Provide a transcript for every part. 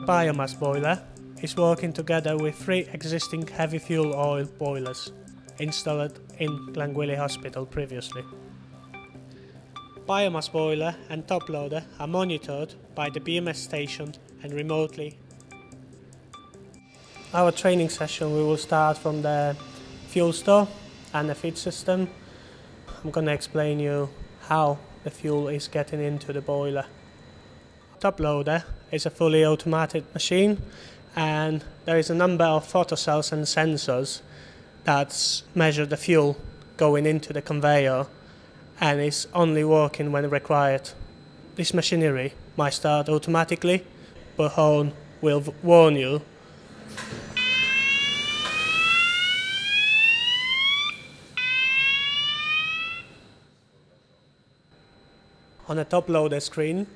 biomass boiler is working together with 3 existing heavy fuel oil boilers installed in Glangwili hospital previously. Biomass boiler and toploader are monitored by the BMS station and remotely. Our training session we will start from the fuel store and the feed system. I'm going to explain you how the fuel is getting into the boiler. Toploader is a fully automated machine, and there is a number of photocells and sensors that measure the fuel going into the conveyor and is only working when required. This machinery might start automatically, but horn will warn you. On a toploader screen,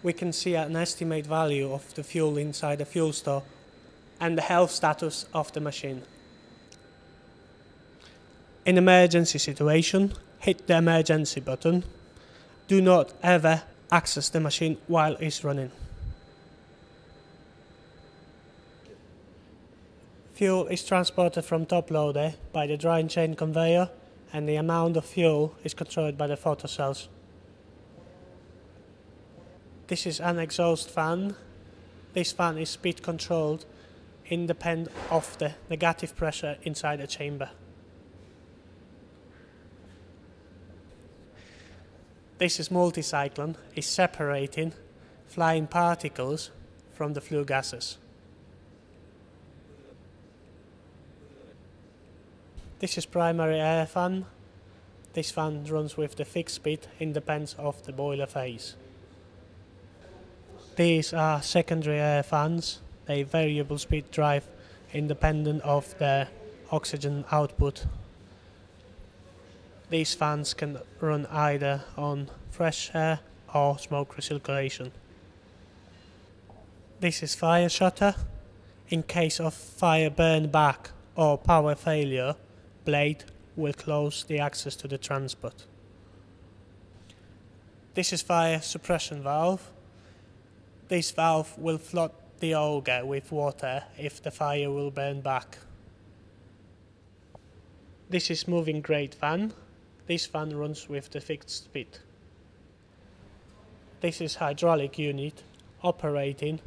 we can see an estimate value of the fuel inside the fuel store and the health status of the machine. In emergency situation, hit the emergency button. Do not ever access the machine while it's running. Fuel is transported from toploader by the dry chain conveyor, and the amount of fuel is controlled by the photocells. This is an exhaust fan. This fan is speed controlled independent of the negative pressure inside the chamber. This is multicyclone, is separating flying particles from the flue gases. This is primary air fan. This fan runs with the fixed speed independent of the boiler phase. These are secondary air fans. They variable speed drive independent of the oxygen output. These fans can run either on fresh air or smoke recirculation. This is fire shutter. In case of fire burn back or power failure, blade will close the access to the transport. This is fire suppression valve. This valve will flood the auger with water if the fire will burn back. This is moving grate fan. This fan runs with the fixed speed. This is hydraulic unit operating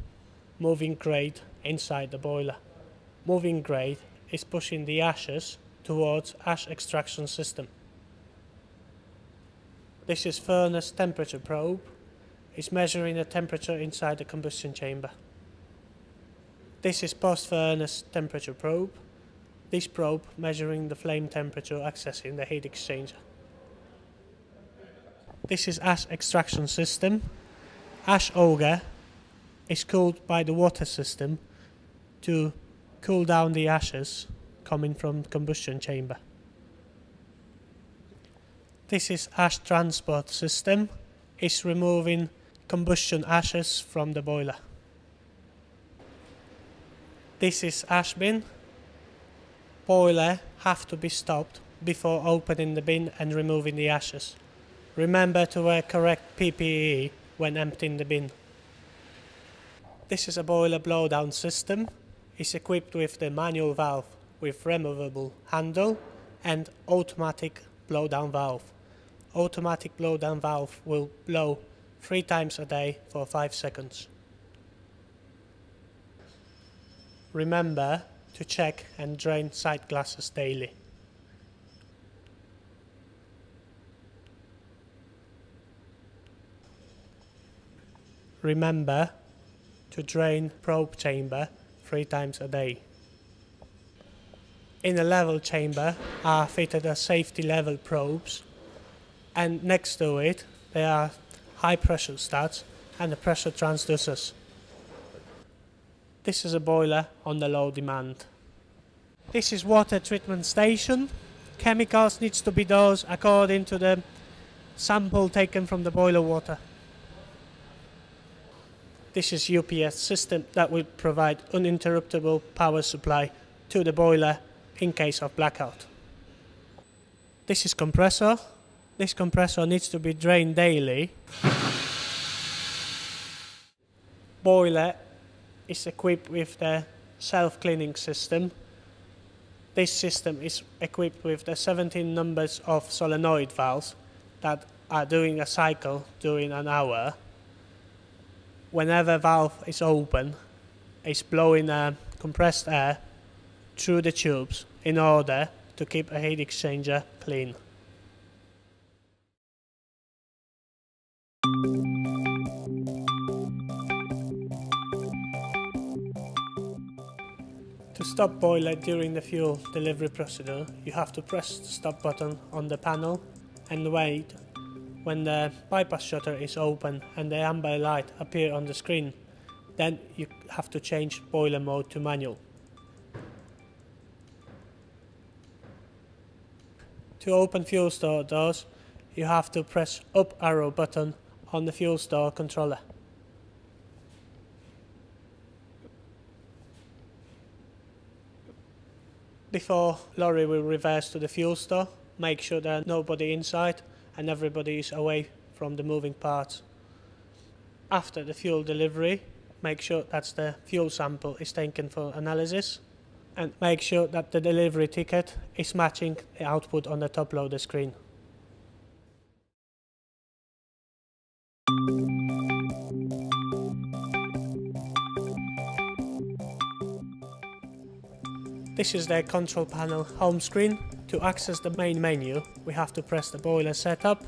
moving grate inside the boiler. Moving grate is pushing the ashes towards ash extraction system. This is furnace temperature probe. Is measuring the temperature inside the combustion chamber. This is post-furnace temperature probe. This probe measuring the flame temperature accessing the heat exchanger. This is ash extraction system. Ash auger is cooled by the water system to cool down the ashes coming from the combustion chamber. This is ash transport system. Is removing combustion ashes from the boiler. This is ash bin. Boiler have to be stopped before opening the bin and removing the ashes. Remember to wear correct PPE when emptying the bin. This is a boiler blowdown system. It's equipped with the manual valve with removable handle and automatic blowdown valve. Automatic blowdown valve will blow 3 times a day for 5 seconds. Remember to check and drain side glasses daily. Remember to drain probe chamber 3 times a day. In the level chamber are fitted as safety level probes, and next to it there are high pressure stats and the pressure transducers. This is a boiler on the low demand. This is water treatment station. Chemicals needs to be dosed according to the sample taken from the boiler water. This is UPS system that will provide uninterruptible power supply to the boiler in case of blackout. This is compressor. This compressor needs to be drained daily. Boiler is equipped with the self-cleaning system. This system is equipped with the 17 numbers of solenoid valves that are doing a cycle during an hour. Whenever valve is open, it's blowing compressed air through the tubes in order to keep a heat exchanger clean. To stop boiler during the fuel delivery procedure, you have to press the stop button on the panel and wait when the bypass shutter is open and the amber light appears on the screen. Then you have to change boiler mode to manual. To open fuel store doors, you have to press up arrow button on the fuel store controller. Before lorry will reverse to the fuel store, make sure there's nobody inside and everybody is away from the moving parts. After the fuel delivery, make sure that the fuel sample is taken for analysis and make sure that the delivery ticket is matching the output on the top loader screen. This is the control panel home screen. To access the main menu, we have to press the boiler setup.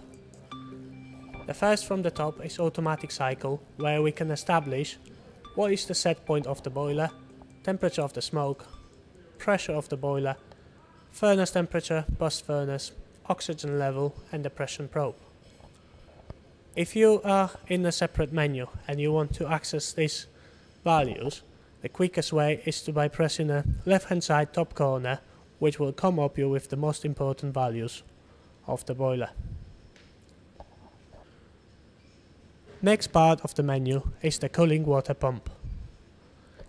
The first from the top is automatic cycle, where we can establish what is the set point of the boiler, temperature of the smoke, pressure of the boiler, furnace temperature, burst furnace, oxygen level and the pressure probe. If you are in a separate menu and you want to access these values, the quickest way is by pressing the left hand side top corner, which will come up you with the most important values of the boiler. Next part of the menu is the cooling water pump.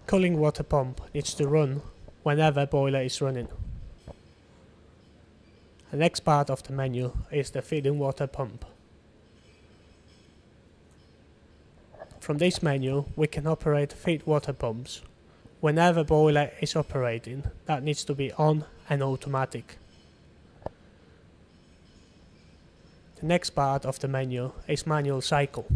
Cooling water pump needs to run whenever boiler is running. The next part of the menu is the feeding water pump. From this menu we can operate feed water pumps. Whenever boiler is operating, that needs to be on and automatic. The next part of the menu is manual cycle.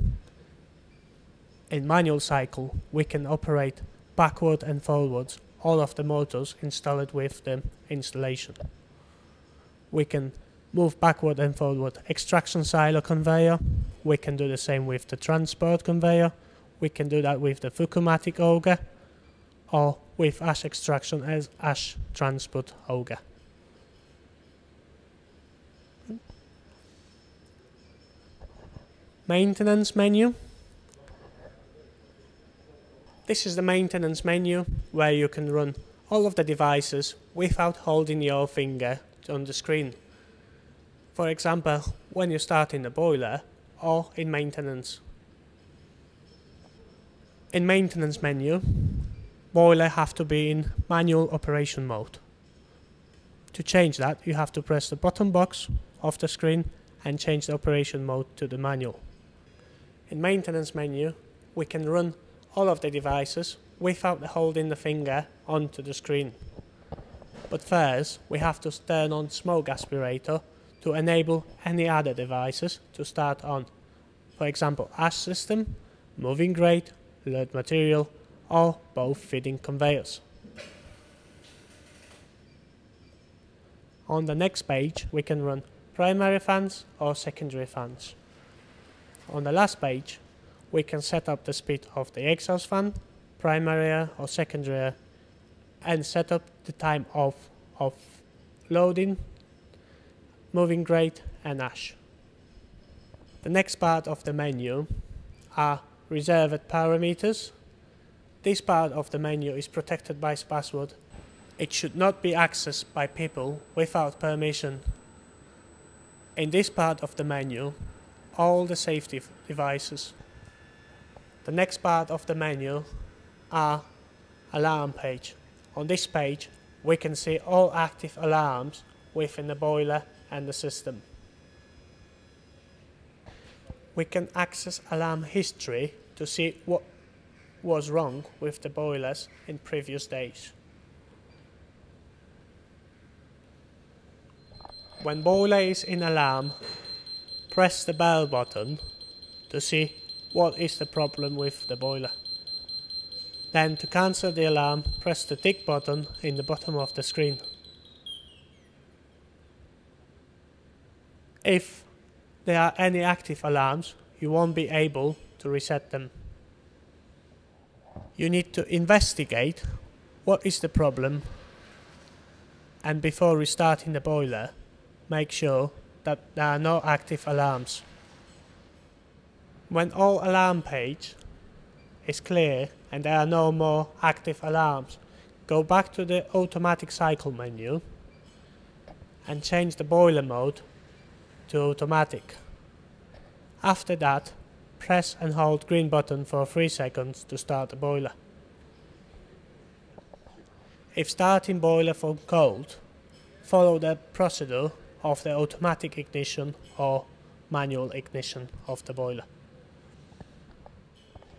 In manual cycle we can operate backward and forwards all of the motors installed with the installation. We can move backward and forward extraction silo conveyor. We can do the same with the transport conveyor. We can do that with the Fukumatic auger or with ash extraction as ash transport auger. Maintenance menu. This is the maintenance menu where you can run all of the devices without holding your finger on the screen. For example, when you start in the boiler or in maintenance. In maintenance menu, boiler have to be in manual operation mode. To change that, you have to press the bottom box of the screen and change the operation mode to the manual. In maintenance menu, we can run all of the devices without holding the finger onto the screen. But first, we have to turn on smoke aspirator to enable any other devices to start on. For example, ash system, moving grate, load material, or both feeding conveyors. On the next page, we can run primary fans or secondary fans. On the last page, we can set up the speed of the exhaust fan, primary or secondary, and set up the time of loading, moving grate and ash. The next part of the menu are reserved parameters. This part of the menu is protected by password. It should not be accessed by people without permission. In this part of the menu, all the safety devices. The next part of the menu are alarm page. On this page, we can see all active alarms within the boiler and the system. We can access alarm history to see what was wrong with the boilers in previous days. When boiler is in alarm, press the bell button to see what is the problem with the boiler. Then to cancel the alarm, press the tick button in the bottom of the screen. If there are any active alarms, you won't be able to reset them. You need to investigate what is the problem, and before restarting the boiler, make sure that there are no active alarms. When all alarm page is clear and there are no more active alarms, go back to the automatic cycle menu and change the boiler mode to automatic. After that, press and hold green button for 3 seconds to start the boiler. If starting boiler from cold, follow the procedure of the automatic ignition or manual ignition of the boiler.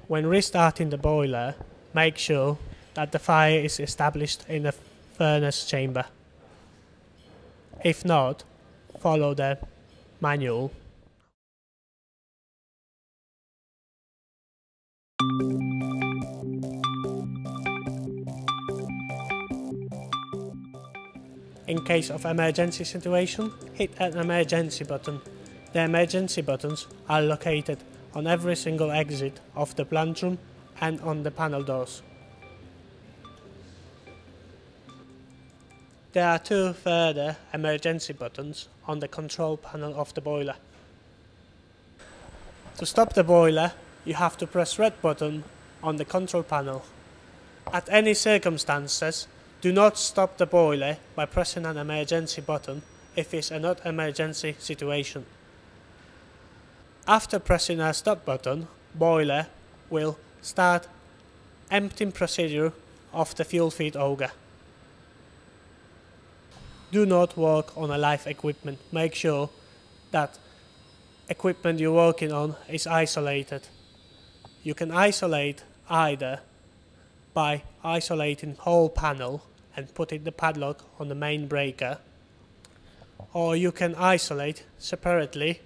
When restarting the boiler, make sure that the fire is established in the furnace chamber. If not, follow the manual. In case of emergency situation, hit an emergency button. The emergency buttons are located on every single exit of the plant room and on the panel doors. There are 2 further emergency buttons on the control panel of the boiler. To stop the boiler, you have to press red button on the control panel. At any circumstances, do not stop the boiler by pressing an emergency button if it's a not emergency situation. After pressing a stop button, boiler will start emptying procedure of the fuel feed auger. Do not work on a live equipment. Make sure that equipment you're working on is isolated. You can isolate either by isolating whole panel and putting the padlock on the main breaker, or you can isolate separately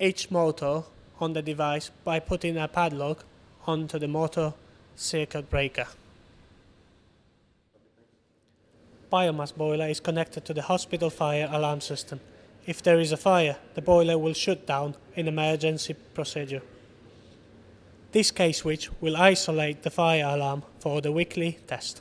each motor on the device by putting a padlock onto the motor circuit breaker. Biomass boiler is connected to the hospital fire alarm system. If there is a fire, the boiler will shut down in emergency procedure. This key switch will isolate the fire alarm for the weekly test.